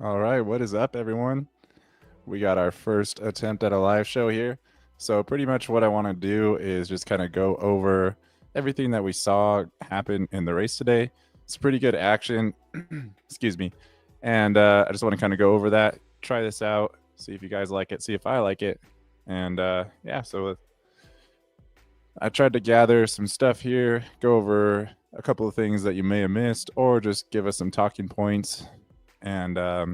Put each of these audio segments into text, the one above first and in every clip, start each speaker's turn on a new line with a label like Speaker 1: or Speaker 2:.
Speaker 1: All right, what is up, everyone? We got our first attempt at a live show here. So, pretty much what I want to do is just kind of go over everything that we saw happen in the race today. It's pretty good action. Excuse me. And I just want to kind of go over that, try this out, see if you guys like it, see if I like it. And yeah, so I tried to gather some stuff here, go over a couple of things that you may have missed, or just give us some talking points. And I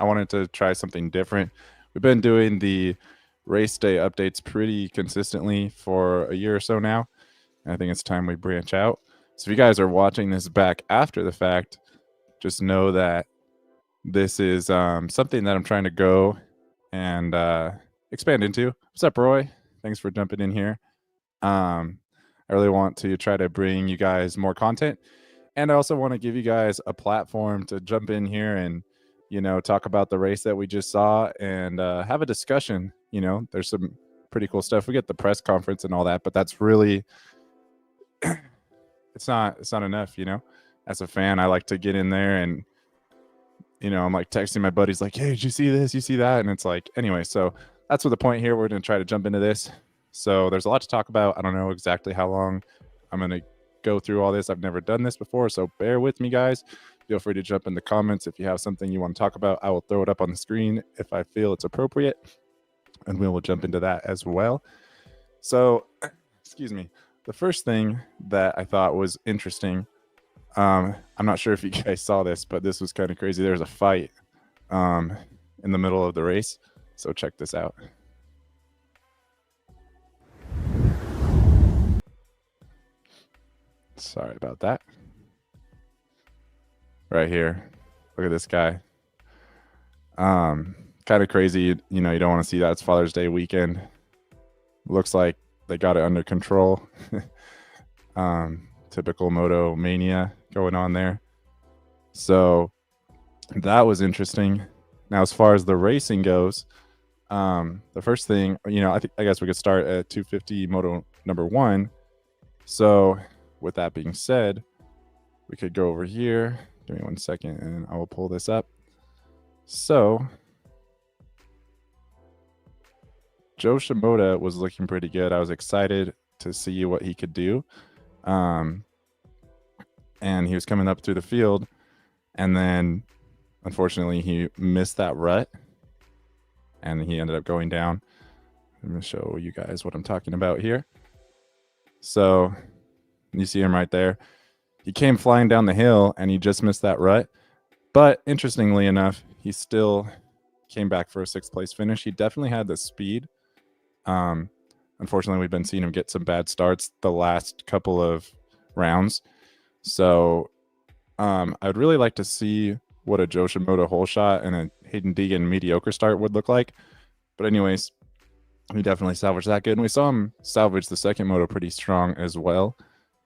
Speaker 1: wanted to try something different. We've been doing the race day updates pretty consistently for a year or so now. And I think it's time we branch out. So if you guys are watching this back after the fact, just know that this is something that I'm trying to go and expand into. What's up, Roy? Thanks for jumping in here. I really want to try to bring you guys more content. And I also want to give you guys a platform to jump in here and talk about the race that we just saw and have a discussion. There's some pretty cool stuff. We get the press conference and all that, but that's really it's not enough. As a fan, I like to get in there and I'm like texting my buddies like, hey, did you see this? You see that? And it's like, anyway, so that's what the point here. We're going to try to jump into this. So there's a lot to talk about. I don't know exactly how long I'm going to go through all this. I've never done this before, so bear with me, guys. Feel free to jump in the comments if you have something you want to talk about. I will throw it up on the screen if I feel it's appropriate, and we will jump into that as well. So, excuse me. The first thing that I thought was interesting, I'm not sure if you guys saw this, but this was kind of crazy. There was a fight in the middle of the race, so check this out. Sorry about that. Right here. Look at this guy. Kind of crazy. You don't want to see that. It's Father's Day weekend. Looks like they got it under control. Typical Moto mania going on there. So that was interesting. Now, as far as the racing goes, the first thing, I guess we could start at 250 Moto number 1. So with that being said, we could go over here. Give me 1 second and I will pull this up. So Joe Shimoda was looking pretty good. I was excited to see what he could do. And he was coming up through the field, and then unfortunately he missed that rut and he ended up going down. I'm going to show you guys what I'm talking about here. So you see him right there. He came flying down the hill and he just missed that rut. But interestingly enough, he still came back for a 6th place finish. He definitely had the speed. Unfortunately, we've been seeing him get some bad starts the last couple of rounds. So I'd really like to see what a Joe Shimoda whole shot and a Haiden Deegan mediocre start would look like. But anyways, he definitely salvaged that good. And we saw him salvage the second moto pretty strong as well.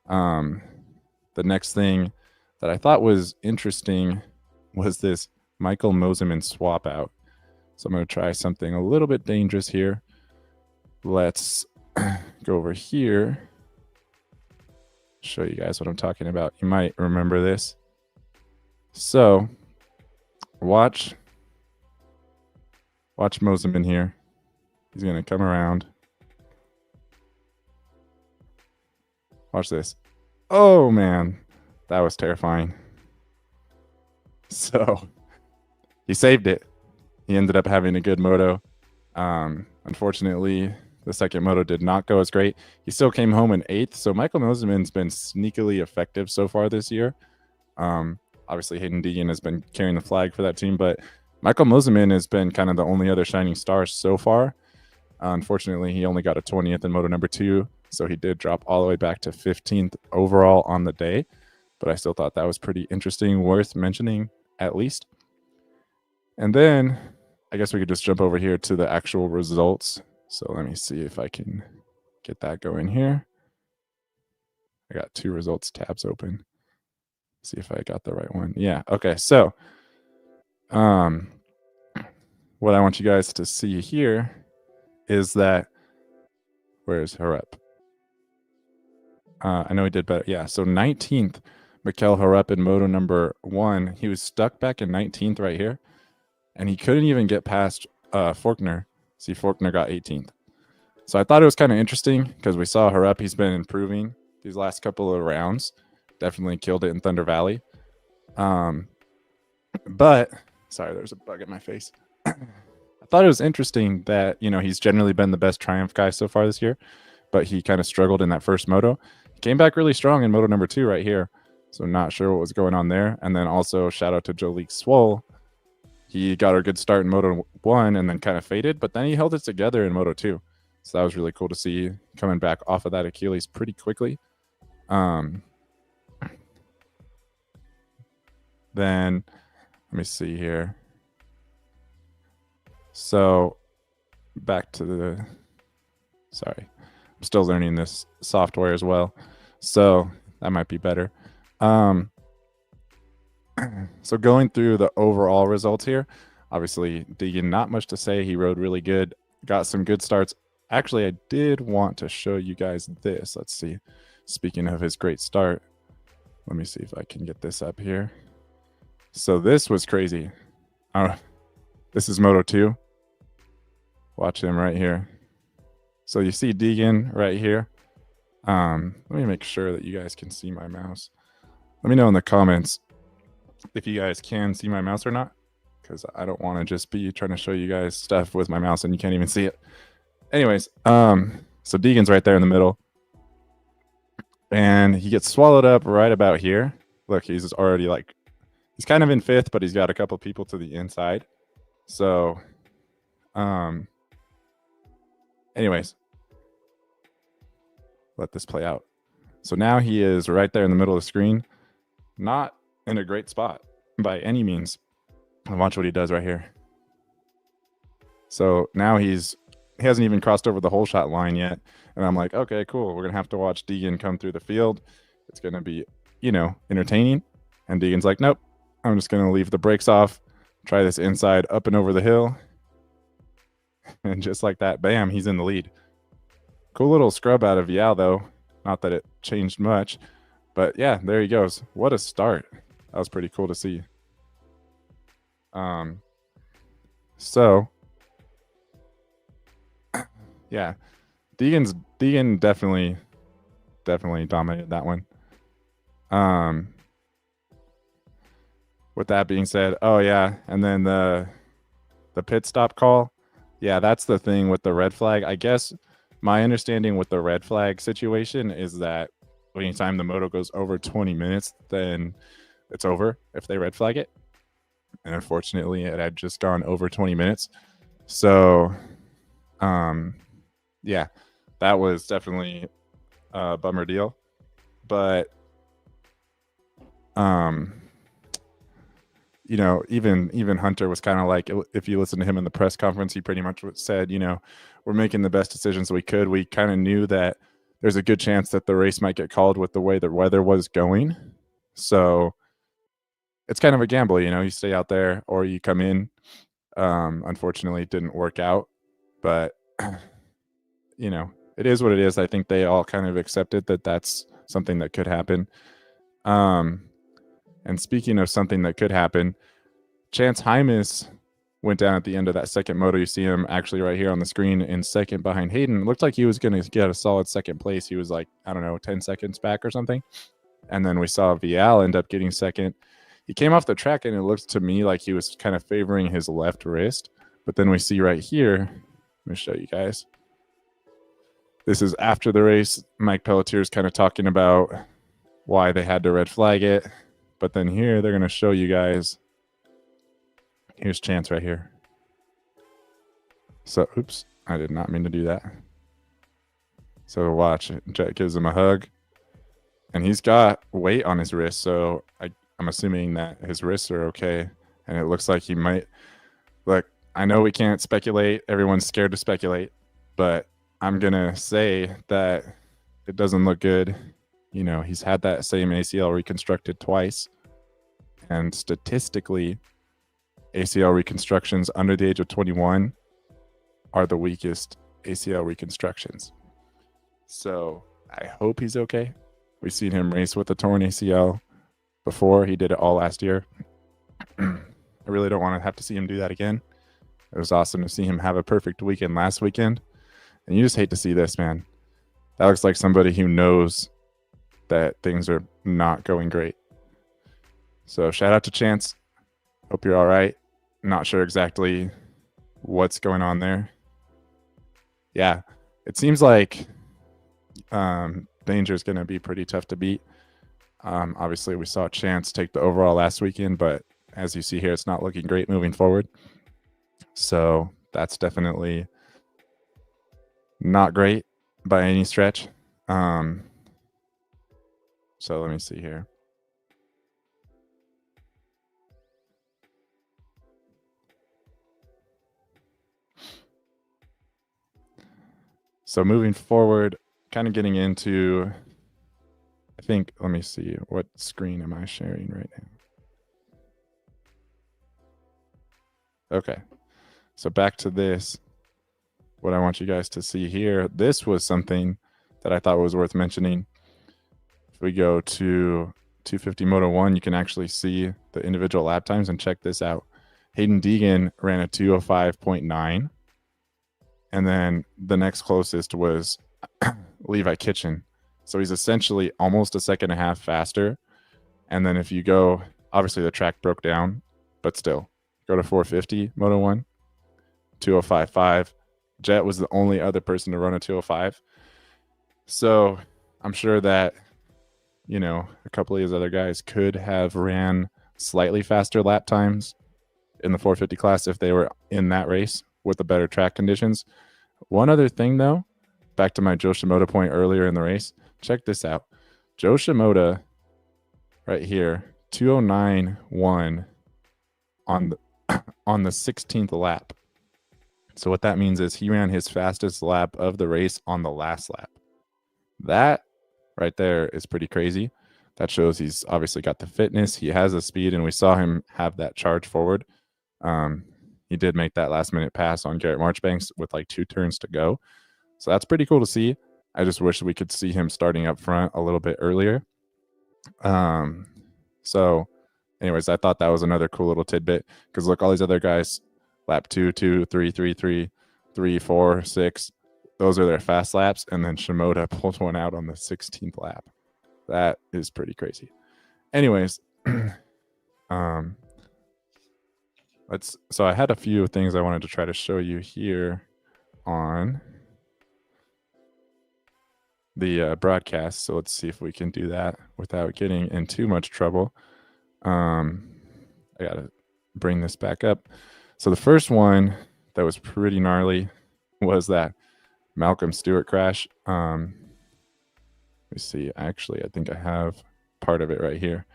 Speaker 1: The next thing that I thought was interesting was this Michael Moseman swap out. So I'm going to try something a little bit dangerous here. Let's go over here. Show you guys what I'm talking about. You might remember this. So watch Moseman here. He's going to come around. Watch this. Oh, man. That was terrifying. So he saved it. He ended up having a good moto. Unfortunately, the second moto did not go as great. He still came home in 8th. So Michael Moseman's been sneakily effective so far this year. Obviously, Haiden Deegan has been carrying the flag for that team, but Michael Moseman has been kind of the only other shining star so far. Unfortunately, he only got a 20th in moto number 2. So he did drop all the way back to 15th overall on the day. But I still thought that was pretty interesting, worth mentioning at least. And then I guess we could just jump over here to the actual results. So let me see if I can get that going here. I got 2 results tabs open. See if I got the right one. Yeah. Okay. So what I want you guys to see here is that, where's Harep? I know he did better. Yeah. So 19th, Mikel Harep in Moto number 1. He was stuck back in 19th right here, and he couldn't even get past Faulkner. See, Faulkner got 18th. So I thought it was kind of interesting because we saw Harep. He's been improving these last couple of rounds. Definitely killed it in Thunder Valley. But, sorry, there's a bug in my face. I thought it was interesting that, he's generally been the best Triumph guy so far this year, but he kind of struggled in that first Moto. Came back really strong in Moto number 2 right here. So not sure what was going on there. And then also shout out to Jolique Swole. He got a good start in Moto 1 and then kind of faded, but then he held it together in Moto 2. So that was really cool to see coming back off of that Achilles pretty quickly. Then let me see here. So back to sorry, I'm still learning this software as well. So that might be better. So going through the overall results here, obviously Deegan, not much to say. He rode really good, got some good starts. Actually, I did want to show you guys this. Let's see. Speaking of his great start, let me see if I can get this up here. So this was crazy. This is Moto 2. Watch him right here. So you see Deegan right here. Let me make sure that you guys can see my mouse. Let me know in the comments if you guys can see my mouse or not, because I don't want to just be trying to show you guys stuff with my mouse and you can't even see it. Anyways, so Deegan's right there in the middle. And he gets swallowed up right about here. Look, he's already he's kind of in 5th, but he's got a couple people to the inside. So, anyways, let this play out. So now he is right there in the middle of the screen. Not in a great spot by any means. And watch what he does right here. So now he hasn't even crossed over the whole shot line yet. And I'm like, okay, cool. We're going to have to watch Deegan come through the field. It's going to be, entertaining. And Deegan's like, nope, I'm just going to leave the brakes off, try this inside up and over the hill. And just like that, bam, he's in the lead. Cool little scrub out of Vial, though. Not that it changed much. But yeah, there he goes. What a start. That was pretty cool to see. So yeah, Deegan definitely dominated that one. With that being said, oh yeah, and then the pit stop call. Yeah, that's the thing with the red flag. I guess my understanding with the red flag situation is that anytime the moto goes over 20 minutes, then it's over if they red flag it. And unfortunately, it had just gone over 20 minutes. So, yeah, that was definitely a bummer deal. But, even Hunter was kind of like, if you listen to him in the press conference, he pretty much said, we're making the best decisions we could. We kind of knew that there's a good chance that the race might get called with the way the weather was going. So it's kind of a gamble, you stay out there or you come in. Unfortunately, it didn't work out, but it is what it is. I think they all kind of accepted that that's something that could happen. And speaking of something that could happen, Chance Hymas went down at the end of that second moto. You see him actually right here on the screen in second behind Haiden. It looked like he was going to get a solid second place. He was 10 seconds back or something. And then we saw Vial end up getting second. He came off the track and it looked to me like he was kind of favoring his left wrist. But then we see right here, let me show you guys. This is after the race. Mike Pelletier is kind of talking about why they had to red flag it. But then here, they're going to show you guys. Here's Chance right here. So, oops, I did not mean to do that. So watch, Jet gives him a hug. And he's got weight on his wrist, so I'm assuming that his wrists are okay. And it looks like he might. Look, I know we can't speculate. Everyone's scared to speculate. But I'm going to say that it doesn't look good. He's had that same ACL reconstructed twice. And statistically, ACL reconstructions under the age of 21 are the weakest ACL reconstructions. So I hope he's okay. We've seen him race with a torn ACL. before. He did it all last year. I really don't want to have to see him do that again. It was awesome to see him have a perfect weekend last weekend. And you just hate to see this, man. That looks like somebody who knows that things are not going great. So shout out to Chance. Hope you're all right. Not sure exactly what's going on there. Yeah, it seems like Danger is going to be pretty tough to beat. Obviously, we saw Chance take the overall last weekend, but as you see here, it's not looking great moving forward. So that's definitely not great by any stretch. So let me see here. So moving forward, kind of getting into, I think, let me see, what screen am I sharing right now? Okay, so back to this. What I want you guys to see here, this was something that I thought was worth mentioning. If we go to 250 Moto 1, you can actually see the individual lap times, and check this out. Haiden Deegan ran a 205.9. And then the next closest was Levi Kitchen. So he's essentially almost a second and a half faster. And then if you go, obviously the track broke down, but still, go to 450 Moto 1, 205.5. Jet was the only other person to run a 205. So I'm sure that, you know, a couple of these other guys could have ran slightly faster lap times in the 450 class if they were in that race with the better track conditions. One other thing, though, back to my Joe Shimoda point earlier in the race, check this out. Joe Shimoda right here, 209.1 on the 16th lap. So what that means is he ran his fastest lap of the race on the last lap. That right there is pretty crazy. That shows he's obviously got the fitness. He has the speed, and we saw him have that charge forward. He did make that last minute pass on Garrett Marchbanks with like 2 turns to go. So that's pretty cool to see. I just wish we could see him starting up front a little bit earlier. So anyways, I thought that was another cool little tidbit, because look, all these other guys, lap 2, 2, 3, 3, 3, 3, 4, 6, those are their fast laps. And then Shimoda pulled one out on the 16th lap. That is pretty crazy. Anyways, so I had a few things I wanted to try to show you here on the broadcast. So let's see if we can do that without getting in too much trouble. I gotta bring this back up. So the first one that was pretty gnarly was that Malcolm Stewart crash. Let me see. Actually, I think I have part of it right here.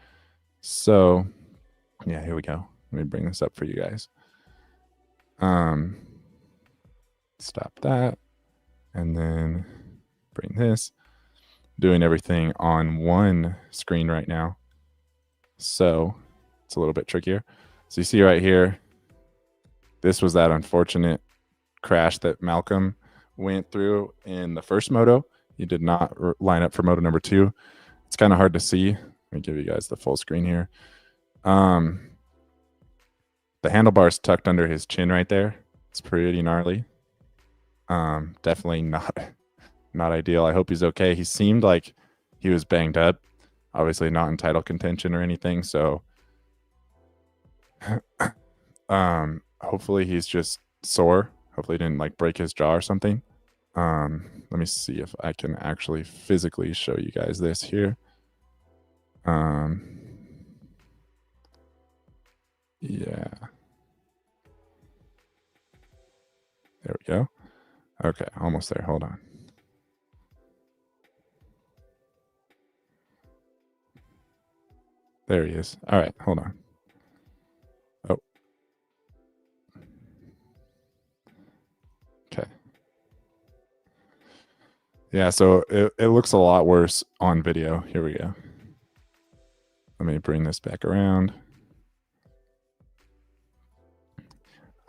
Speaker 1: So yeah, here we go. Let me bring this up for you guys. Stop that. And then bring this. Doing everything on one screen right now. So it's a little bit trickier. So you see right here, this was that unfortunate crash that Malcolm went through in the first moto. He did not line up for moto number 2. It's kind of hard to see. Let me give you guys the full screen here. The handlebar's tucked under his chin right there. It's pretty gnarly. Definitely not ideal. I hope he's okay. He seemed like he was banged up. Obviously not in title contention or anything. So hopefully he's just sore. Hopefully he didn't like break his jaw or something. Let me see if I can actually physically show you guys this here. Yeah. There we go. Okay, almost there. Hold on. There he is. All right, hold on. Oh. Okay. Yeah, so it looks a lot worse on video. Here we go. Let me bring this back around.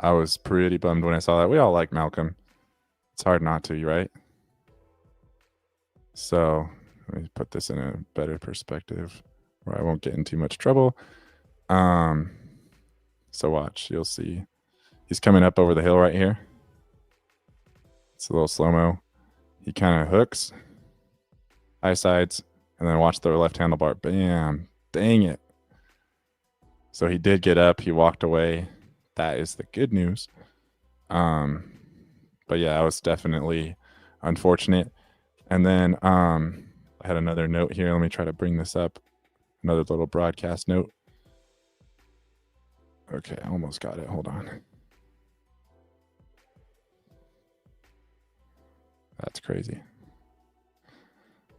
Speaker 1: I was pretty bummed when I saw that. We all like Malcolm. It's hard not to, right? So let me put this in a better perspective. where I won't get in too much trouble. So watch, you'll see. He's coming up over the hill right here. It's a little slow-mo. He kind of hooks, high sides, and then watch the left handlebar. Bam. Dang it. So he did get up. He walked away. That is the good news. But yeah, I was definitely unfortunate. And then I had another note here. Let me try to bring this up. Another little broadcast note. Okay, I almost got it. Hold on. That's crazy.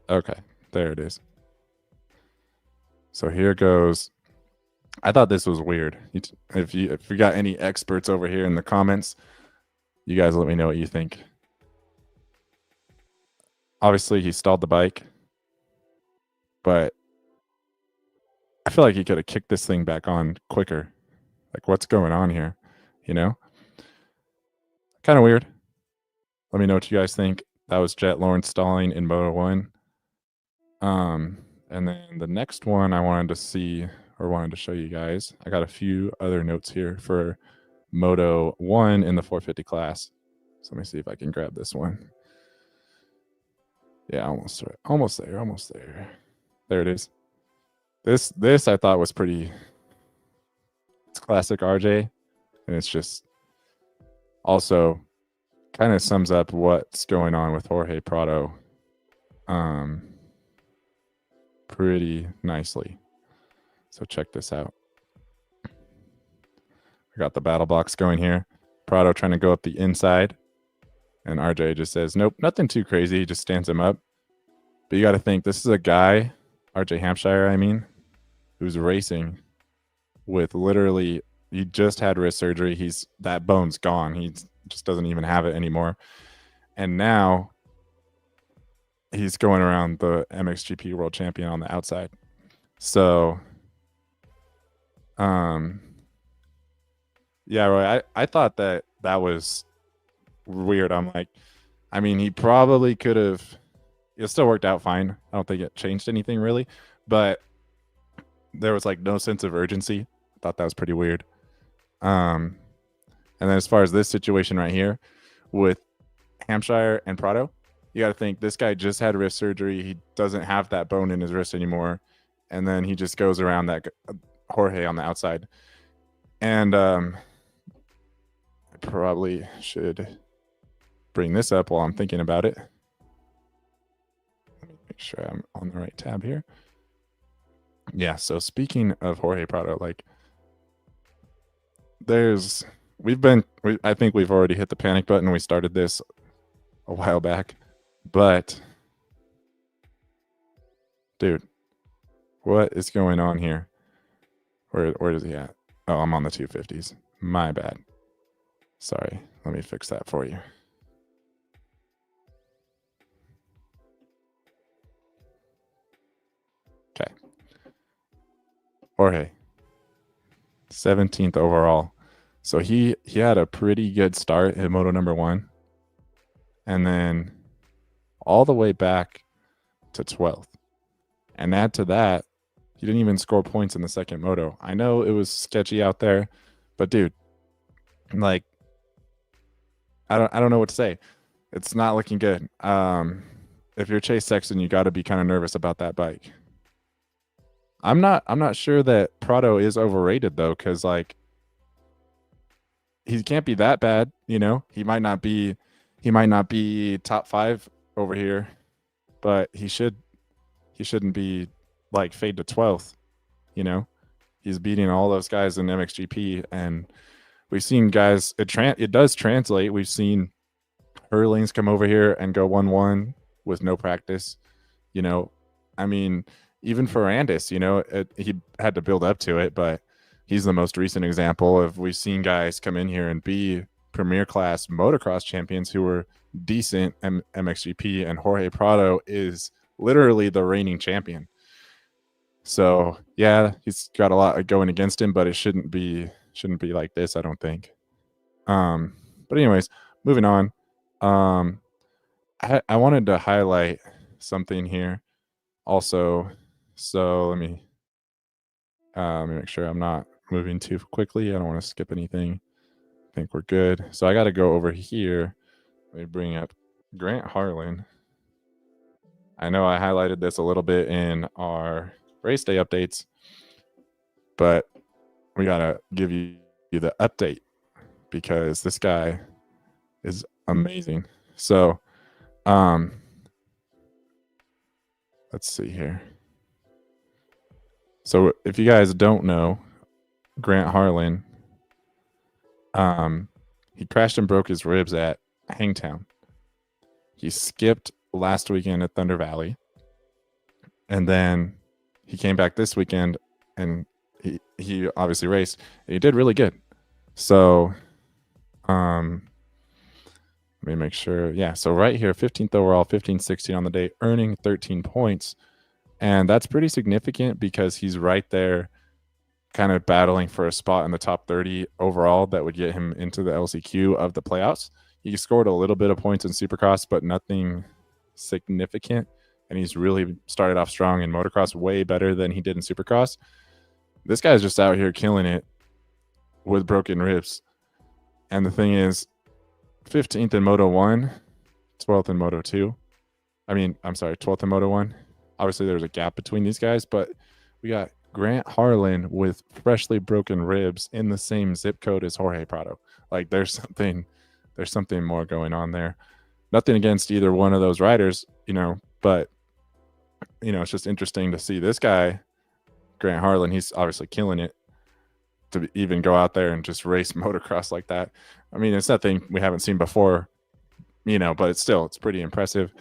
Speaker 1: Okay, there it is. So here goes. I thought this was weird. If you got any experts over here in the comments, you guys let me know what you think. Obviously, he stalled the bike, but I feel like he could have kicked this thing back on quicker. Like, what's going on here? You know? Kind of weird. Let me know what you guys think. That was Jet Lawrence stalling in Moto 1. And then the next one I wanted to see or wanted to show you guys, I got a few other notes here for Moto 1 in the 450 class. So let me see if I can grab this one. Yeah, almost there. There it is. This I thought was pretty. It's classic RJ, and it's just also kind of sums up what's going on with Jorge Prado pretty nicely. So check this out. I got the battle box going here. Prado trying to go up the inside, and RJ just says, nope, nothing too crazy. He just stands him up. But you got to think, this is a guy, RJ Hampshire, I mean, who's racing with literally, he just had wrist surgery. That bone's gone. He just doesn't even have it anymore. And now he's going around the MXGP world champion on the outside. So, yeah, Roy, I thought that was weird. I'm like, I mean, he probably could have, it still worked out fine. I don't think it changed anything really, but there was like no sense of urgency. I thought that was pretty weird. And then as far as this situation right here with Hampshire and Prado, you got to think this guy just had wrist surgery. He doesn't have that bone in his wrist anymore. And then he just goes around that Jorge on the outside. And I probably should bring this up while I'm thinking about it. Let me make sure I'm on the right tab here. Yeah, so speaking of Jorge Prado, like I think we've already hit the panic button. We started this a while back, but dude, what is going on here? Where is he at? Oh, I'm on the 250s. My bad. Sorry. Let me fix that for you. Okay. Jorge, 17th overall. So he had a pretty good start at Moto number 1. And then all the way back to 12th. And add to that, he didn't even score points in the second moto. I know it was sketchy out there, but dude, like, I don't know what to say. It's not looking good. If you're Chase Sexton, you got to be kind of nervous about that bike. I'm not sure that Prado is overrated though, because like he can't be that bad, you know. He might not be top 5 over here, but he shouldn't be like fade to 12th, you know. He's beating all those guys in MXGP, and we've seen guys, it does translate. We've seen Hurlings come over here and go 1-1 with no practice, you know. I mean, even Ferrandis, you know, he had to build up to it, but he's the most recent example of we've seen guys come in here and be premier class motocross champions who were decent MXGP, and Jorge Prado is literally the reigning champion. So yeah, he's got a lot going against him, but it shouldn't be like this, I don't think. But anyways, moving on. I wanted to highlight something here also. So let me Let me make sure I'm not moving too quickly. I don't want to skip anything. I think we're good. So I got to go over here. Let me bring up Grant Harlan. I know I highlighted this a little bit in our race day updates, but we got to give you the update because this guy is amazing. So, let's see here. So if you guys don't know, Grant Harlan, he crashed and broke his ribs at Hangtown. He skipped last weekend at Thunder Valley, and then he came back this weekend, and he obviously raced. And he did really good. So, let me make sure. Yeah, so right here, 15th overall, 15-16 on the day, earning 13 points. And that's pretty significant because he's right there kind of battling for a spot in the top 30 overall that would get him into the LCQ of the playoffs. He scored a little bit of points in Supercross, but nothing significant. And he's really started off strong in motocross, way better than he did in Supercross. This guy's just out here killing it with broken ribs. And the thing is, 15th in Moto 1, 12th in Moto 2. I'm sorry, 12th in Moto 1. Obviously, there's a gap between these guys, but we got Grant Harlan with freshly broken ribs in the same zip code as Jorge Prado. Like there's something more going on there. Nothing against either one of those riders, but it's just interesting to see this guy, Grant Harlan. He's obviously killing it to even go out there and just race motocross like that. I mean, it's nothing we haven't seen before, but it's pretty impressive.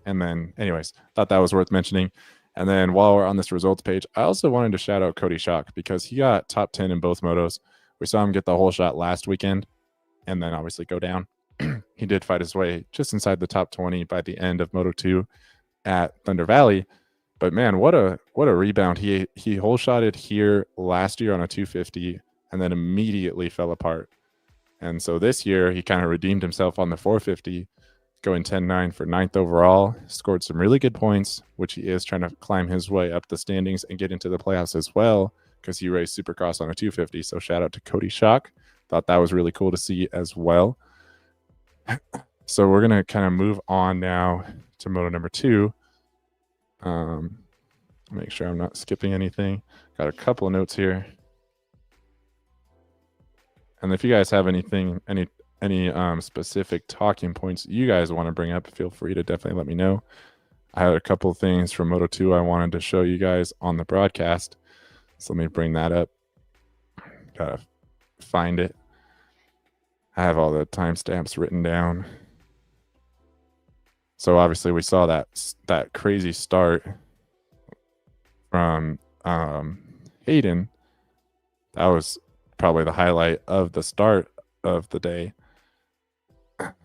Speaker 1: And then, anyways, thought that was worth mentioning. And then while we're on this results page, I also wanted to shout out Cody Schock because he got top 10 in both motos. We saw him get the whole shot last weekend and then obviously go down. He did fight his way just inside the top 20 by the end of Moto 2 at Thunder Valley. But man, what a rebound. He whole shotted here last year on a 250 and then immediately fell apart. And so this year he kind of redeemed himself on the 450. Going 10-9 for 9th overall, scored some really good points, which he is trying to climb his way up the standings and get into the playoffs as well because he raced Supercross on a 250. So shout out to Cody Schock. Thought that was really cool to see as well. So we're going to kind of move on now to Moto number 2. Make sure I'm not skipping anything. Got a couple of notes here. And if you guys have any specific talking points you guys want to bring up, feel free to definitely let me know. I had a couple of things from Moto 2 I wanted to show you guys on the broadcast. So let me bring that up. Gotta find it. I have all the timestamps written down. So obviously we saw that crazy start from Haiden. That was probably the highlight of the start of the day. Let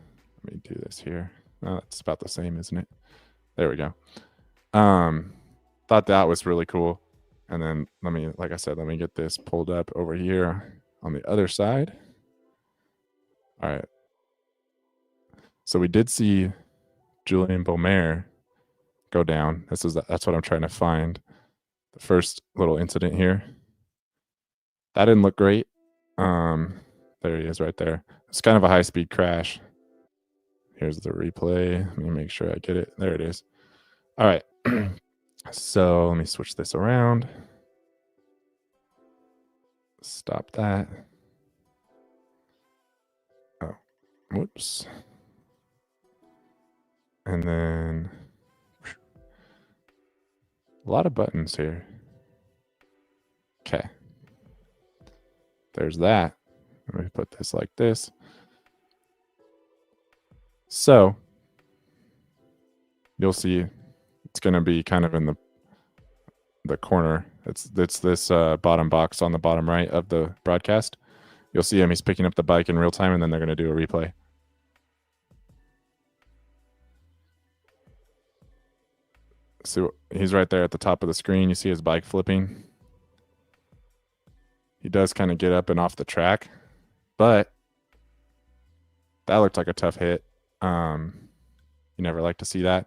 Speaker 1: me do this here. Oh, it's about the same, isn't it? There we go. Thought that was really cool. And then let me get this pulled up over here on the other side. All right. So we did see Julian Beaumer go down. That's what I'm trying to find. The first little incident here. That didn't look great. There he is right there. It's kind of a high-speed crash. Here's the replay. Let me make sure I get it. There it is. All right. So let me switch this around. Stop that. Oh, whoops. And then a lot of buttons here. Okay. There's that. Let me put this like this. So you'll see it's going to be kind of in the corner. It's this bottom box on the bottom right of the broadcast. You'll see him. He's picking up the bike in real time, and then they're going to do a replay. So he's right there at the top of the screen. You see his bike flipping. He does kind of get up and off the track, but that looked like a tough hit. You never like to see that.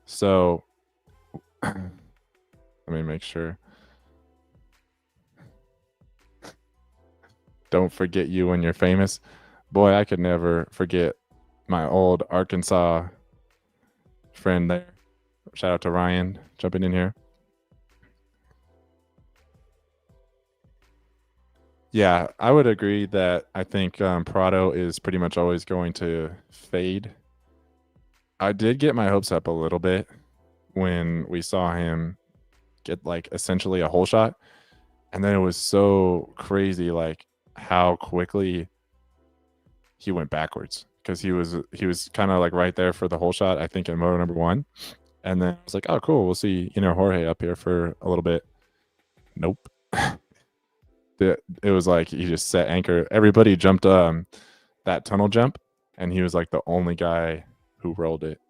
Speaker 1: So let me make sure. don't forget you when you're famous. Boy, I could never forget my old Arkansas friend there. Shout out to Ryan jumping in here. Yeah, I would agree that I think Prado is pretty much always going to fade. I did get my hopes up a little bit when we saw him get like essentially a whole shot. And then it was so crazy, like how quickly he went backwards because he was kind of like right there for the whole shot, I think, in moto number one. And then I was like, oh, cool, we'll see, Jorge up here for a little bit. Nope. It was like he just set anchor. Everybody jumped that tunnel jump, and he was like the only guy who rolled it.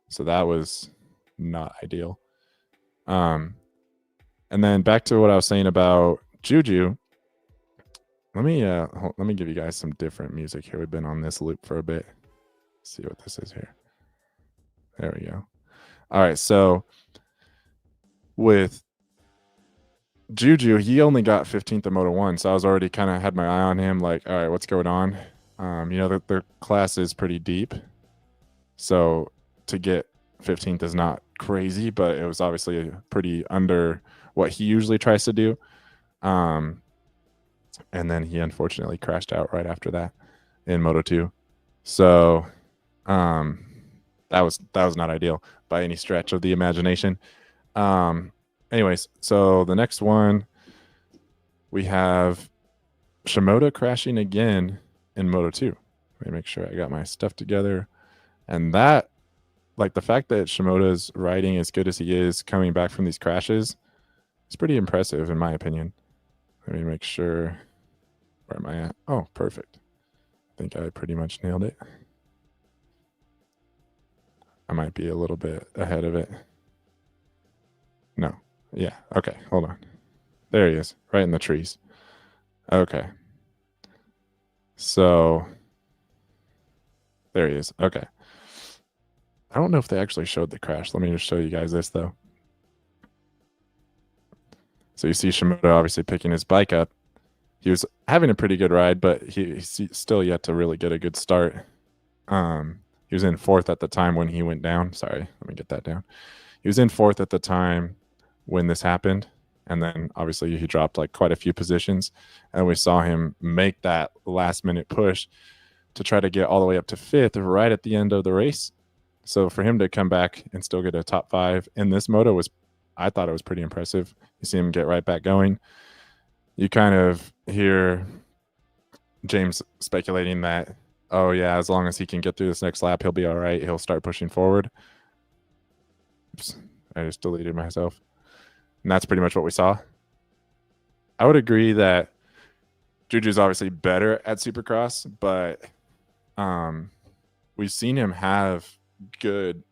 Speaker 1: So that was not ideal. And then back to what I was saying about Juju. Let me give you guys some different music here. We've been on this loop for a bit. Let's see what this is here. There we go. All right, so with Juju, he only got 15th at Moto 1, so I was already kind of had my eye on him, like, all right, what's going on? The class is pretty deep, so to get 15th is not crazy, but it was obviously pretty under what he usually tries to do. And then he unfortunately crashed out right after that in Moto 2. So that was not ideal by any stretch of the imagination. Anyways, so the next one, we have Shimoda crashing again in Moto 2. Let me make sure I got my stuff together. And that, like the fact that Shimoda's riding as good as he is coming back from these crashes, is pretty impressive in my opinion. Let me make sure, where am I at? Oh, perfect. I think I pretty much nailed it. I might be a little bit ahead of it. No. Yeah. Okay. Hold on. There he is, right in the trees. Okay. So there he is. Okay. I don't know if they actually showed the crash. Let me just show you guys this though. So you see Shimoda obviously picking his bike up. He was having a pretty good ride, but he's still yet to really get a good start. He was in fourth at the time when he went down. Sorry, let me get that down. He was in fourth at the time when this happened. And then obviously he dropped like quite a few positions. And we saw him make that last minute push to try to get all the way up to fifth right at the end of the race. So for him to come back and still get a top 5 in this moto I thought it was pretty impressive. You see him get right back going. You kind of hear James speculating that, oh yeah, as long as he can get through this next lap, he'll be all right. He'll start pushing forward. Oops, I just deleted myself. And that's pretty much what we saw. I would agree that Juju's obviously better at Supercross, but we've seen him have good,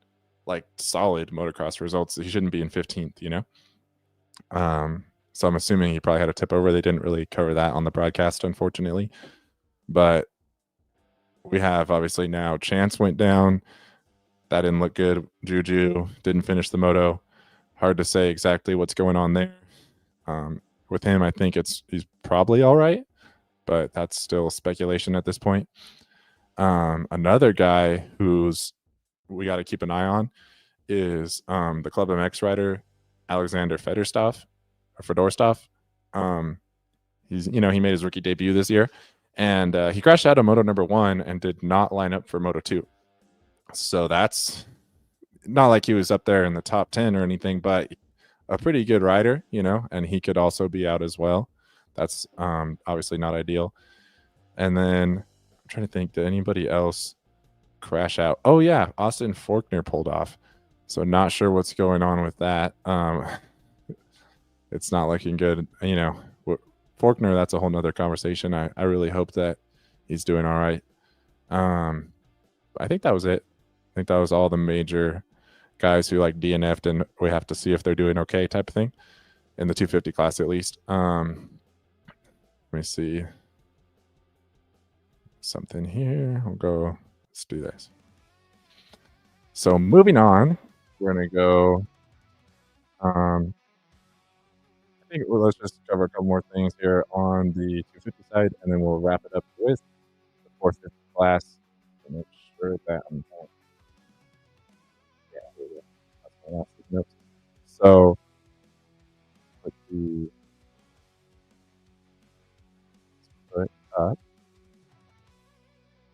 Speaker 1: like solid motocross results. He shouldn't be in 15th, So I'm assuming he probably had a tip over. They didn't really cover that on the broadcast, unfortunately. But we have obviously now Chance went down. That didn't look good. Juju didn't finish the moto. Hard to say exactly what's going on there. With him, I think he's probably all right, but that's still speculation at this point. Another guy who's we got to keep an eye on is the Club MX rider Alexander Fedorstov. He's he made his rookie debut this year, and he crashed out of Moto number 1 and did not line up for Moto 2. So that's not like he was up there in the top 10 or anything, but a pretty good rider, and he could also be out as well. That's obviously not ideal. And then I'm trying to think, did anybody else crash out? Oh yeah, Austin Faulkner pulled off. So not sure what's going on with that. It's not looking good. Faulkner, that's a whole nother conversation. I really hope that he's doing all right. I think that was it. I think that was all the major guys who like DNF'd, and we have to see if they're doing okay type of thing in the 250 class at least. Let me see something here. Let's do this. So moving on, we're going to go. I think let's just cover a couple more things here on the 250 side, and then we'll wrap it up with the 450 class to make sure that I'm not, yeah, here we go. That's my last notes. So let's see, put up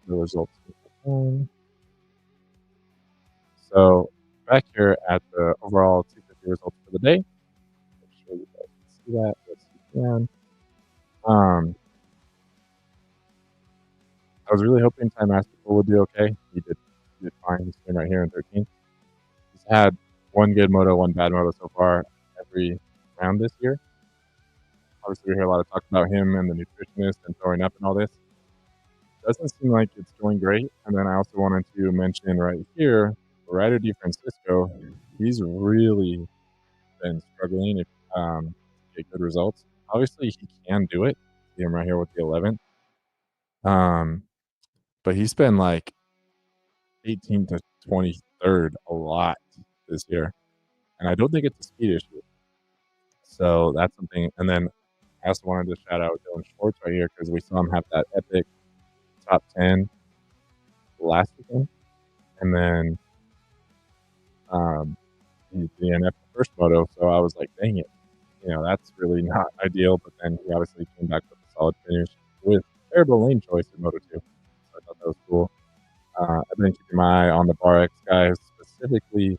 Speaker 1: the results. So back here at the overall 250 results for the day, make sure you guys can see that. Yes, you can. I was really hoping Time Masterful would do okay. He did fine. He's sitting right here in 13th. He's had one good moto, one bad moto so far every round this year. Obviously, we hear a lot of talk about him and the nutritionist and throwing up and all this. Doesn't seem like it's going great. And then I also wanted to mention right here, Ryder DeFrancisco. He's really been struggling to get good results. Obviously, he can do it. See him right here with the 11th. But he's been like 18th to 23rd a lot this year. And I don't think it's a speed issue. So that's something. And then I also wanted to shout out Dylan Schwartz right here because we saw him have that epic top 10 last weekend. And then he DNF'd the first moto. So I was like, dang it. That's really not ideal. But then he obviously came back with a solid finish with terrible lane choice in Moto 2. So I thought that was cool. I've been keeping my eye on the Bar X guys, specifically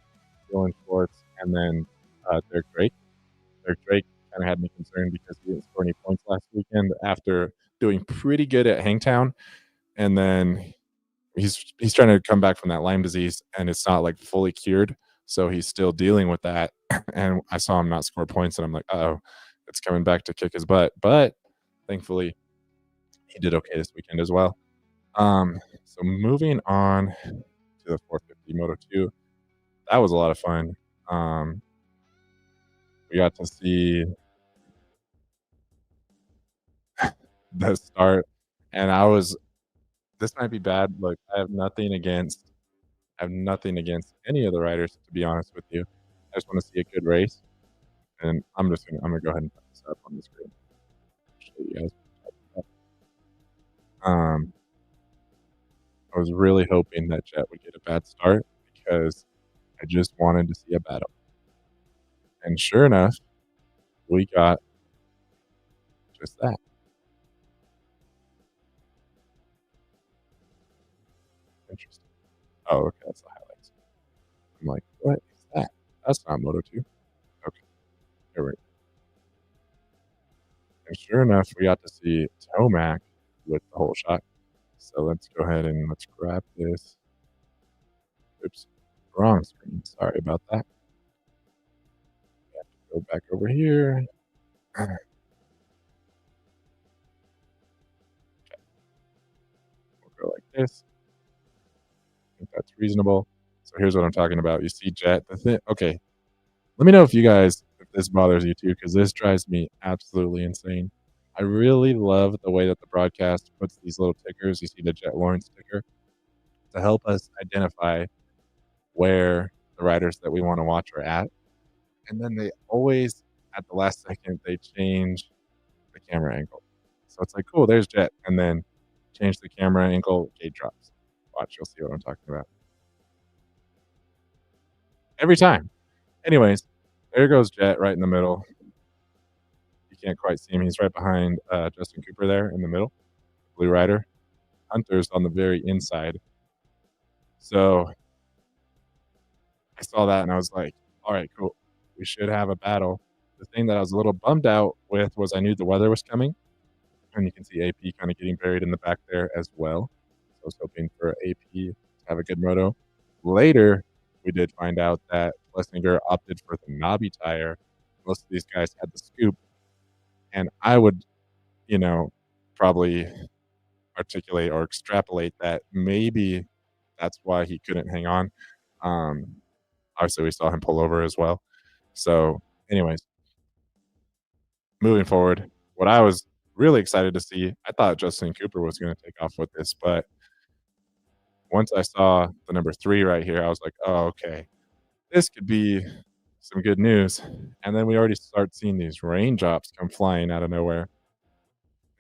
Speaker 1: Dylan Schwartz and then Derek Drake. Derek Drake kind of had me concerned because he didn't score any points last weekend after doing pretty good at Hangtown. And then he's trying to come back from that Lyme disease, and it's not like fully cured. So he's still dealing with that. And I saw him not score points, and I'm like, oh, it's coming back to kick his butt. But thankfully, he did okay this weekend as well. So moving on to the 450 Moto 2, that was a lot of fun. We got to see the start, and this might be bad. Look, I have nothing against any of the riders, to be honest with you. I just want to see a good race, and I'm gonna go ahead and put this up on the screen. Show you guys. Um, I was really hoping that Jet would get a bad start because I just wanted to see a battle. And sure enough, we got just that. Interesting. Oh, okay, that's the highlights. I'm like, what is that? That's not Moto 2. Okay, here we go. And sure enough, we got to see Tomac with the whole shot. So let's go ahead and let's grab this. Oops, wrong screen. Sorry about that. We have to go back over here. Okay. We'll go like this. I think that's reasonable. So here's what I'm talking about. You see Jet. Okay. Let me know if this bothers you too, because this drives me absolutely insane. I really love the way that the broadcast puts these little tickers. You see the Jet Lawrence ticker to help us identify where the riders that we want to watch are at. And then they always, at the last second, they change the camera angle. So it's like, cool, there's Jet. And then change the camera angle, gate drops. Watch, you'll see what I'm talking about. Every time. Anyways, there goes Jet right in the middle. You can't quite see him. He's right behind Justin Cooper there in the middle. Blue Rider. Hunter's on the very inside. So I saw that and I was like, all right, cool. We should have a battle. The thing that I was a little bummed out with was I knew the weather was coming. And you can see AP kind of getting buried in the back there as well. So I was hoping for AP to have a good moto. Later, we did find out that Schlesinger opted for the knobby tire. Most of these guys had the scoop. And I would, probably articulate or extrapolate that maybe that's why he couldn't hang on. Obviously, we saw him pull over as well. So, anyways, moving forward, what I was really excited to see, I thought Justin Cooper was going to take off with this, but once I saw the number 3 right here, I was like, oh, okay, this could be some good news. And then we already start seeing these raindrops come flying out of nowhere.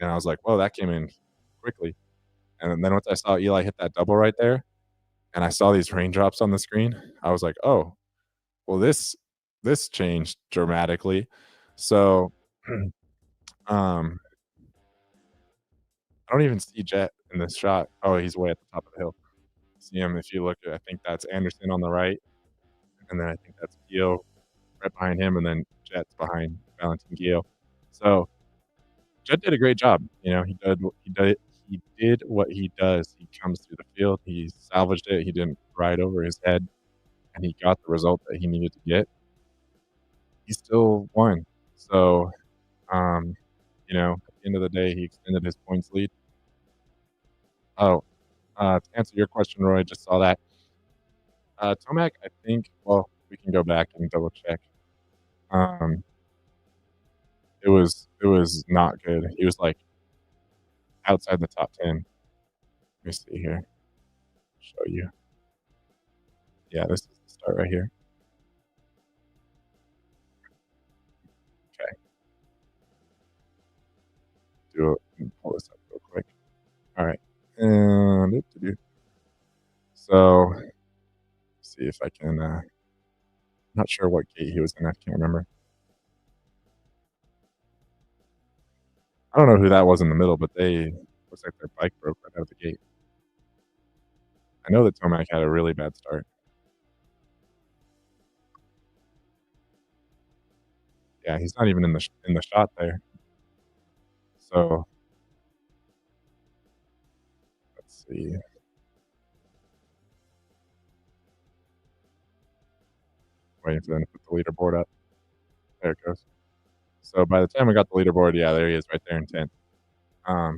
Speaker 1: and I was like, "Whoa, that came in quickly." And then once I saw Eli hit that double right there, and I saw these raindrops on the screen, I was like, "Oh, well, this changed dramatically." So, um, I don't even see Jet in this shot. Oh, he's way at the top of the hill. See him if you look at I think that's Anderson on the right, and then I think that's Gio right behind him, and then Jet's behind Valentin Gio. So, Jet did a great job. He did what he does. He comes through the field, he salvaged it, he didn't ride over his head, and he got the result that he needed to get. He still won. So, um, at the end of the day, he extended his points lead. Oh, to answer your question, Roy, just saw that. Tomac, I think well, we can go back and double check. Um, it was not good. He was, like, outside the top 10. Let me see here. Show you. Yeah, this is the start right here. Okay, pull this up real quick. Alright. And so, see if I can, not sure what gate he was in, I can't remember. I don't know who that was in the middle, but they looks like their bike broke right out of the gate. I know that Tomac had a really bad start. Yeah, he's not even in the shot there. So, let's see. Waiting for them to put the leaderboard up. There it goes. So by the time we got the leaderboard, yeah, there he is right there in 10th.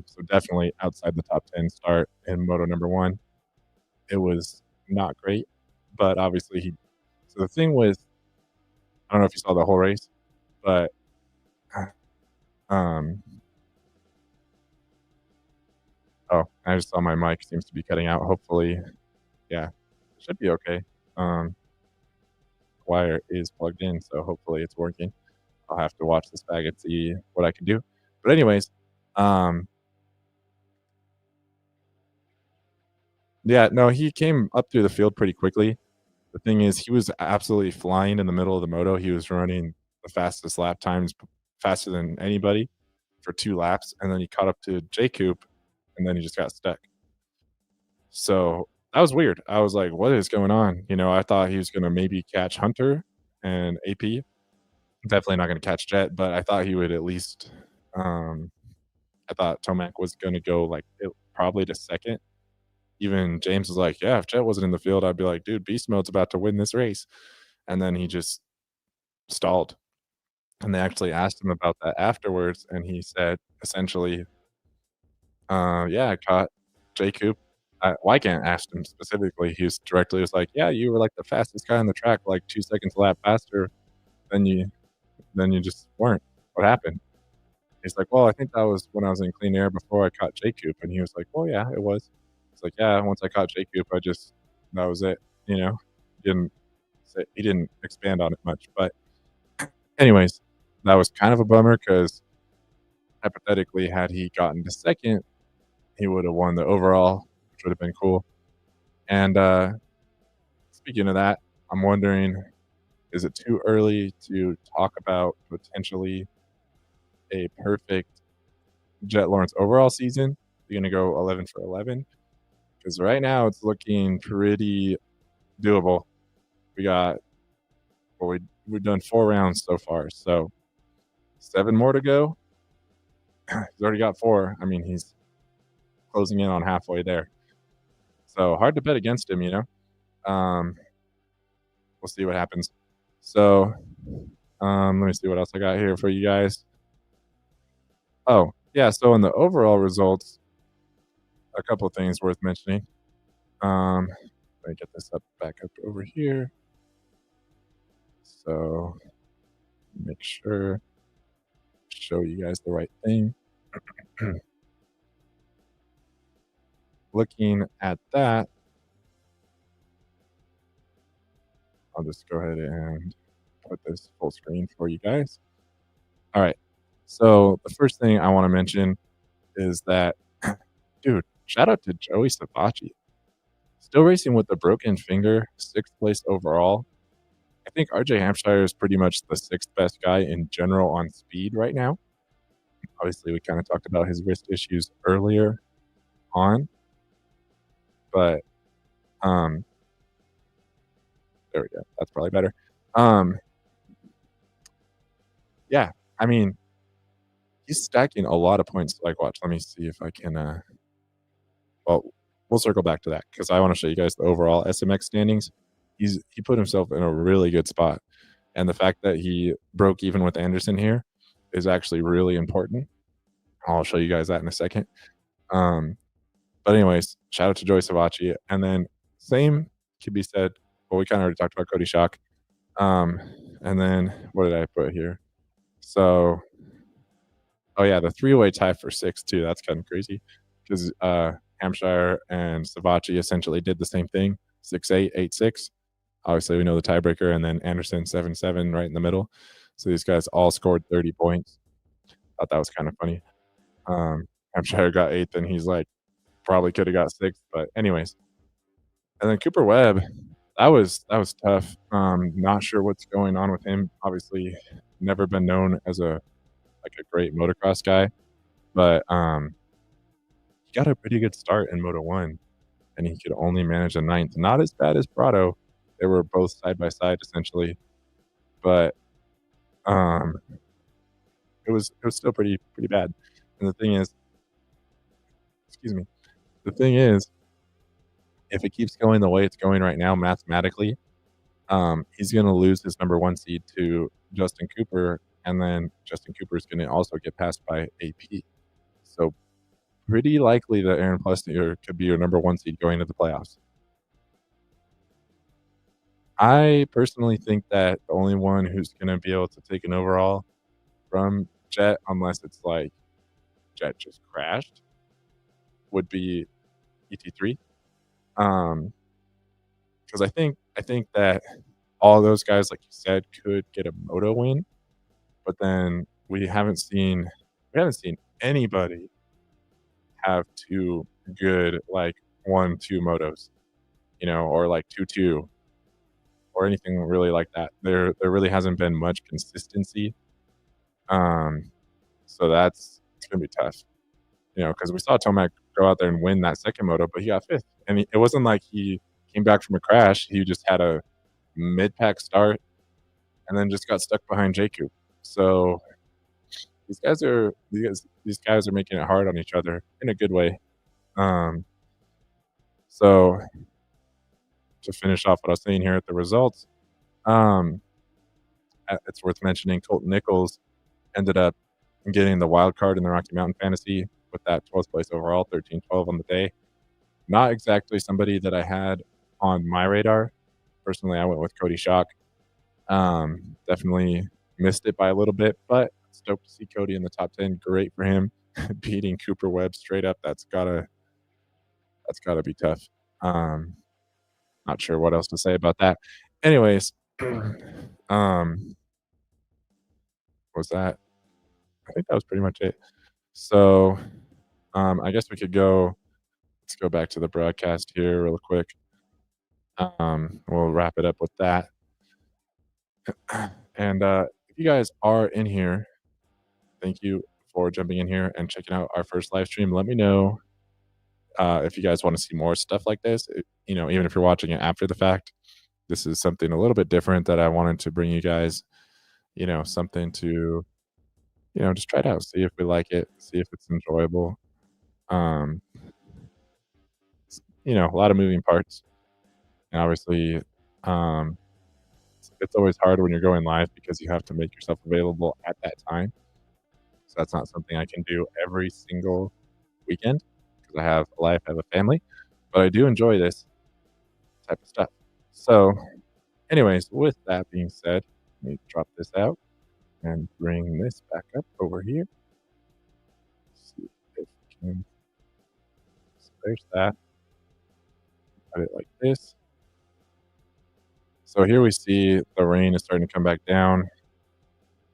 Speaker 1: So definitely outside the top 10 start in Moto number 1. It was not great, but obviously he so the thing with I don't know if you saw the whole race, but, um oh, I just saw my mic seems to be cutting out. Hopefully yeah, should be okay. Um, wire is plugged in, so hopefully it's working. I'll have to watch this back and see what I can do. But anyways, um, yeah, no, he came up through the field pretty quickly. The thing is, he was absolutely flying in the middle of the moto. He was running the fastest lap times, faster than anybody for 2 laps, and then he caught up to Jacob, and then he just got stuck. So that was weird. I was like, "What is going on?" I thought he was gonna maybe catch Hunter and AP. Definitely not gonna catch Jet, but I thought he would at least. Um, I thought Tomac was gonna go like probably to second. Even James was like, "Yeah, if Jet wasn't in the field, I'd be like, dude, Beast Mode's about to win this race." And then he just stalled. And they actually asked him about that afterwards, and he said essentially, "Yeah, I caught Jacob." Wygant asked him specifically. He was like, "Yeah, you were like the fastest guy on the track, like 2 seconds a lap faster than you just weren't. What happened?" He's like, "Well, I think that was when I was in clean air before I caught Jacob." And he was like, "Well, yeah, it was." It's like, "Yeah, once I caught Jacob, that was it." You know, didn't he didn't expand on it much. But anyways, that was kind of a bummer because hypothetically, had he gotten to second, he would have won the overall, which would have been cool. And speaking of that, I'm wondering, is it too early to talk about potentially a perfect Jet Lawrence overall season? You're gonna go 11 for 11 because right now it's looking pretty doable. We got we've done 4 rounds so far, so 7 more to go. He's already got 4. I mean, he's closing in on halfway there. So hard to bet against him. Um, we'll see what happens. So let me see what else I got here for you guys. Oh, yeah. So in the overall results, a couple of things worth mentioning. Let me get this back up over here. So make sure show you guys the right thing. Looking at that, I'll just go ahead and put this full screen for you guys. All right. So the first thing I want to mention is that, dude, shout out to Joey Savatgy. Still racing with a broken finger, 6th place overall. I think RJ Hampshire is pretty much the 6th best guy in general on speed right now. Obviously, we kinda talked about his wrist issues earlier on, but, um there we go. That's probably better. Um, yeah, I mean, he's stacking a lot of points. Like, watch, let me see if I can, well, we'll circle back to that because I wanna show you guys the overall SMX standings. He put himself in a really good spot, and the fact that he broke even with Anderson here is actually really important. I'll show you guys that in a second. Um, but anyways, shout out to Joey Savatgy, and then same could be said, well, we kinda already talked about Cody Schock. Um, and then what did I put here? So, oh yeah, the three-way tie for 6 too. That's kind of crazy because Hampshire and Savachi essentially did the same thing: 6-8, 8-6. Obviously, we know the tiebreaker, and then Anderson 7-7 right in the middle. So these guys all scored 30 points. Thought that was kind of funny. Hampshire got 8th, and he's like probably could have got 6th, but anyways. And then Cooper Webb, that was tough. Not sure what's going on with him. Obviously, never been known as a like a great motocross guy, but he got a pretty good start in Moto 1, and he could only manage a 9th. Not as bad as Prado. They were both side by side essentially, but um, it was still pretty bad. And the thing is, excuse me, the thing is, if it keeps going the way it's going right now, mathematically, he's gonna lose his number 1 seed to Justin Cooper, and then Justin Cooper is gonna also get passed by AP. So pretty likely that Aaron Plessinger could be your number 1 seed going to the playoffs. I personally think that the only one who's gonna be able to take an overall from Jet, unless it's like Jet just crashed, would be ET3. Um, because I think that all those guys, like you said, could get a moto win, but then we haven't seen anybody have 2 good, like, 1-2 motos, or like 2-2 or anything really like that. There really hasn't been much consistency. Um, so it's gonna be tough, because we saw Tomac go out there and win that 2nd moto, but he got 5th, and it wasn't like he came back from a crash. He just had a mid-pack start and then just got stuck behind Jacob. So these guys are making it hard on each other in a good way. Um, so to finish off what I was saying here at the results, um, it's worth mentioning Colton Nichols ended up getting the wild card in the Rocky Mountain Fantasy with that 12th place overall, 13-12 on the day. Not exactly somebody that I had on my radar. Personally, I went with Cody Schock. Definitely missed it by a little bit, but stoked to see Cody in the top 10. Great for him. Beating Cooper Webb straight up. That's gotta be tough. Um, Not sure what else to say about that. Anyways, um, was that? I think that was pretty much it. So, I guess we could go. Let's go back to the broadcast here real quick. We'll wrap it up with that. And if you guys are in here, thank you for jumping in here and checking out our first live stream. Let me know if you guys want to see more stuff like this. Even if you're watching it after the fact, this is something a little bit different that I wanted to bring you guys. Something to just try it out, see if we like it, see if it's enjoyable. Um, a lot of moving parts, and obviously, um, it's always hard when you're going live because you have to make yourself available at that time. So that's not something I can do every single weekend because I have a life, I have a family, but I do enjoy this type of stuff. So, anyways, with that being said, let me drop this out and bring this back up over here. See if we can. So there's that. Put it like this. So here we see the rain is starting to come back down.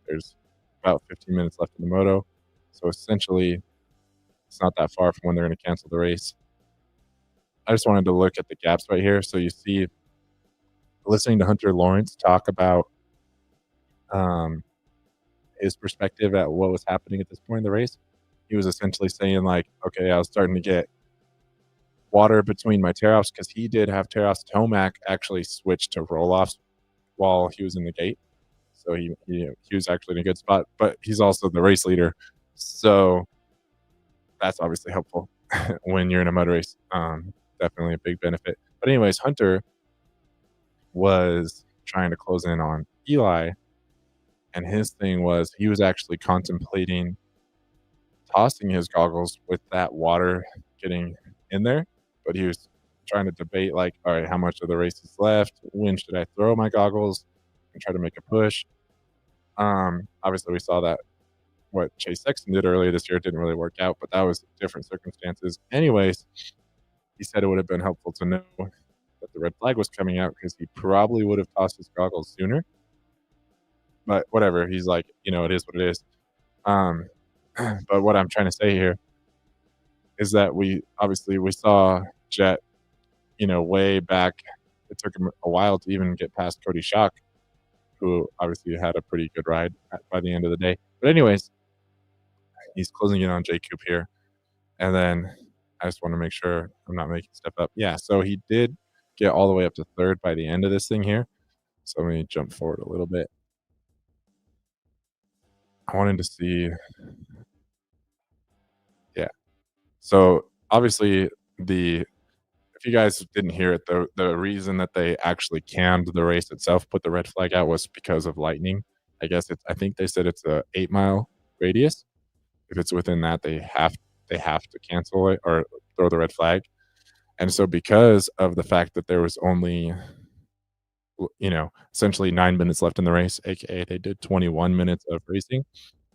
Speaker 1: There's about 15 minutes left in the moto. So essentially, It's not that far from when they're going to cancel the race. I just wanted to look at the gaps right here. So you see, listening to Hunter Lawrence talk about um, his perspective at what was happening at this point in the race, he was essentially saying like, okay, I was starting to get water between my tear offs because he did have tear offs. Tomac actually switched to roll offs while he was in the gate, so he was actually in a good spot. But he's also the race leader, so that's obviously helpful when you're in a mud race. Definitely a big benefit. But anyways, Hunter was trying to close in on Eli, and his thing was he was actually contemplating tossing his goggles with that water getting in there, but he was trying to debate like, all right, how much of the race is left? When should I throw my goggles and try to make a push? Obviously, we saw that what Chase Sexton did earlier this year didn't really work out, but that was different circumstances. Anyways, he said it would have been helpful to know that the red flag was coming out because he probably would have tossed his goggles sooner. But whatever, he's like, it is what it is. Um, but what I'm trying to say here is that we saw Jet, way back. It took him a while to even get past Cody Shock, who obviously had a pretty good ride by the end of the day. But anyways, he's closing in on J Coop here, and then I just want to make sure I'm not making stuff up. Yeah, so he did get all the way up to third by the end of this thing here. So let me jump forward a little bit. I wanted to see, yeah. So obviously the if you guys didn't hear it, the reason that they actually canned the race itself, put the red flag out, was because of lightning. I think they said it's a 8-mile radius. If it's within that, they have to cancel it or throw the red flag. And so because of the fact that there was only essentially 9 minutes left in the race, aka they did 21 minutes of racing.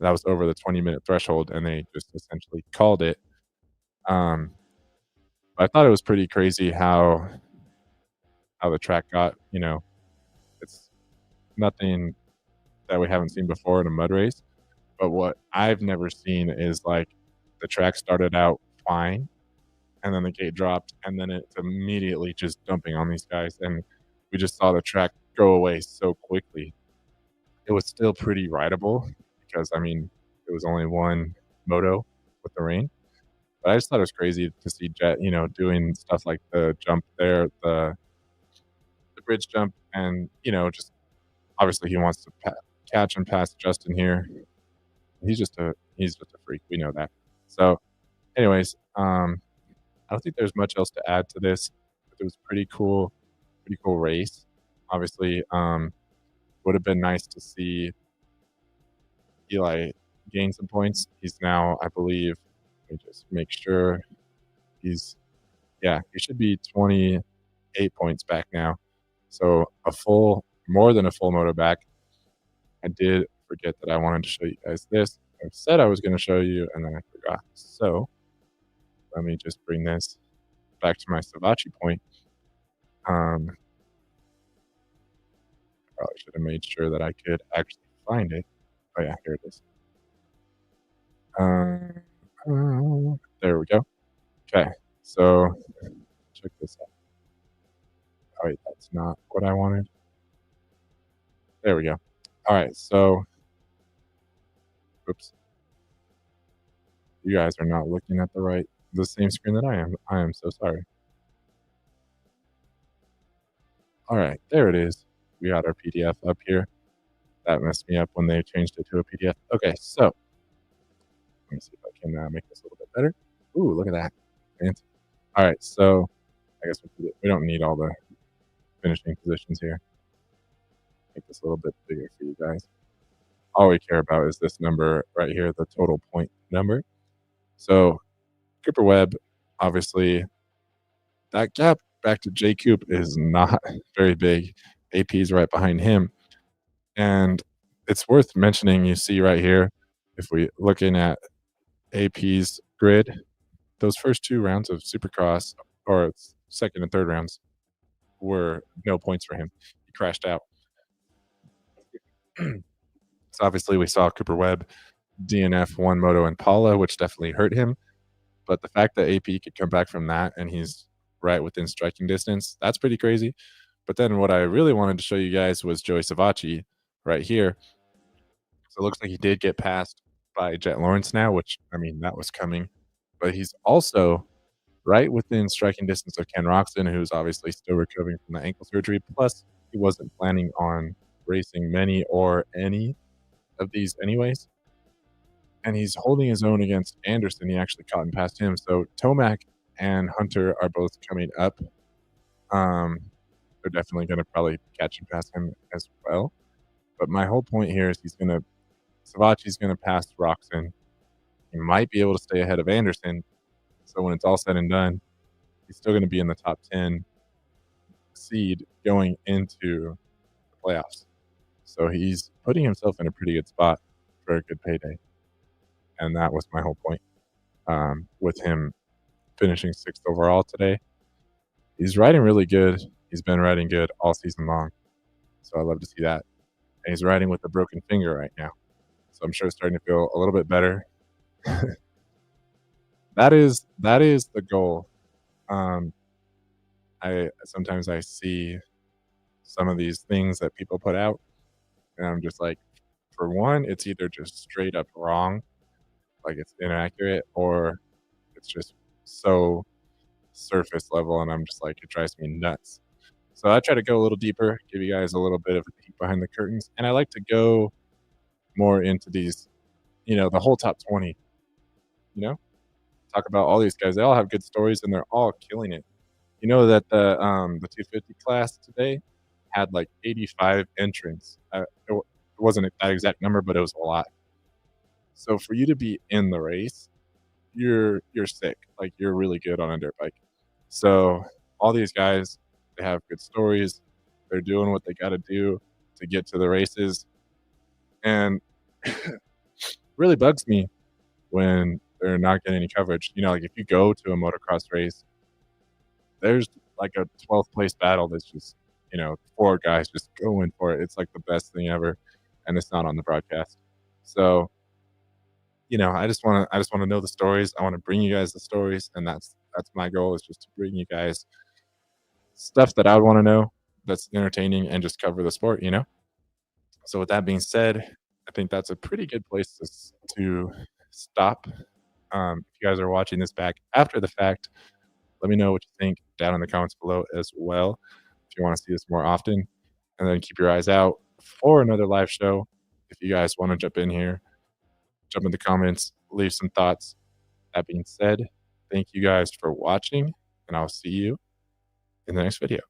Speaker 1: That was over the 20-minute threshold, and they just essentially called it. Um, I thought it was pretty crazy how the track got. It's nothing that we haven't seen before in a mud race. But what I've never seen is like the track started out fine, and then the gate dropped, and then it's immediately just dumping on these guys, and we just saw the track go away so quickly. It was still pretty rideable because I mean it was only one moto with the rain. But I just thought it was crazy to see Jet, doing stuff like the jump there, the bridge jump, and just obviously he wants to catch and pass Justin here. He's just a freak. We know that. So, anyways, I don't think there's much else to add to this. It was pretty cool race. Obviously, would have been nice to see Eli gain some points. He's now, I believe, let me just make sure. He's he should be 28 points back now. So more than a full moto back. I did forget that I wanted to show you guys this. I said I was going to show you, and then I forgot. So let me just bring this back to my Savachi point. Probably should have made sure that I could actually find it. Oh yeah, here it is. There we go. Okay, so check this out. Oh wait, that's not what I wanted. There we go. All right, so oops, you guys are not looking at the same screen that I am. I am so sorry. All right, there it is. We got our PDF up here. That messed me up when they changed it to a PDF. Okay, so let me see if I can make this a little bit better. Ooh, look at that. Fancy. All right, so I guess we don't need all the finishing positions here. Make this a little bit bigger for you guys. All we care about is this number right here, the total point number. So Cooper Webb, obviously, that gap back to J Coop is not very big. AP's right behind him. And it's worth mentioning, you see right here, if we looking at AP's grid, those first two rounds of Supercross, or second and third rounds, were no points for him. He crashed out. So obviously we saw Cooper Webb DNF one Moto Impala, which definitely hurt him. But the fact that AP could come back from that and he's right within striking distance, that's pretty crazy. But then what I really wanted to show you guys was Joey Savacci right here. So it looks like he did get passed by Jet Lawrence now, which, I mean, that was coming. But he's also right within striking distance of Ken Roxon, who's obviously still recovering from the ankle surgery. Plus, he wasn't planning on racing many or any of these anyways. And he's holding his own against Anderson. He actually caught and passed him. So Tomac and Hunter are both coming up. Um, they're definitely going to probably catch and pass him as well. But my whole point here is Savacci's going to pass Roxon. He might be able to stay ahead of Anderson. So when it's all said and done, he's still going to be in the top 10 seed going into the playoffs. So he's putting himself in a pretty good spot for a good payday. And that was my whole point with him finishing 6th overall today. He's riding really good. He's been riding good all season long. So I love to see that. And he's riding with a broken finger right now. So I'm sure it's starting to feel a little bit better. That is the goal. I sometimes I see some of these things that people put out, and I'm just like, for one, it's either just straight up wrong, like it's inaccurate, or it's just so surface level, and I'm just like, it drives me nuts. So I try to go a little deeper, give you guys a little bit of a peek behind the curtains, and I like to go more into these, the whole top 20, talk about all these guys. They all have good stories, and they're all killing it. You know that the 250 class today had like 85 entrants. It wasn't that exact number, but it was a lot. So for you to be in the race, you're sick. Like you're really good on a dirt bike. So all these guys, they have good stories. They're doing what they got to do to get to the races, and really bugs me when they're not getting any coverage. Like if you go to a motocross race, there's like a 12th place battle that's just, 4 guys just going for it. It's like the best thing ever, and it's not on the broadcast. So, I just want to know the stories. I want to bring you guys the stories, and that's my goal, is just to bring you guys stuff that I would want to know, that's entertaining, and just cover the sport. So with that being said, I think that's a pretty good place to stop. If you guys are watching this back after the fact, let me know what you think down in the comments below as well, if you want to see this more often. And then keep your eyes out for another live show. If you guys want to jump in here, jump in the comments, leave some thoughts. That being said, thank you guys for watching, and I'll see you in the next video.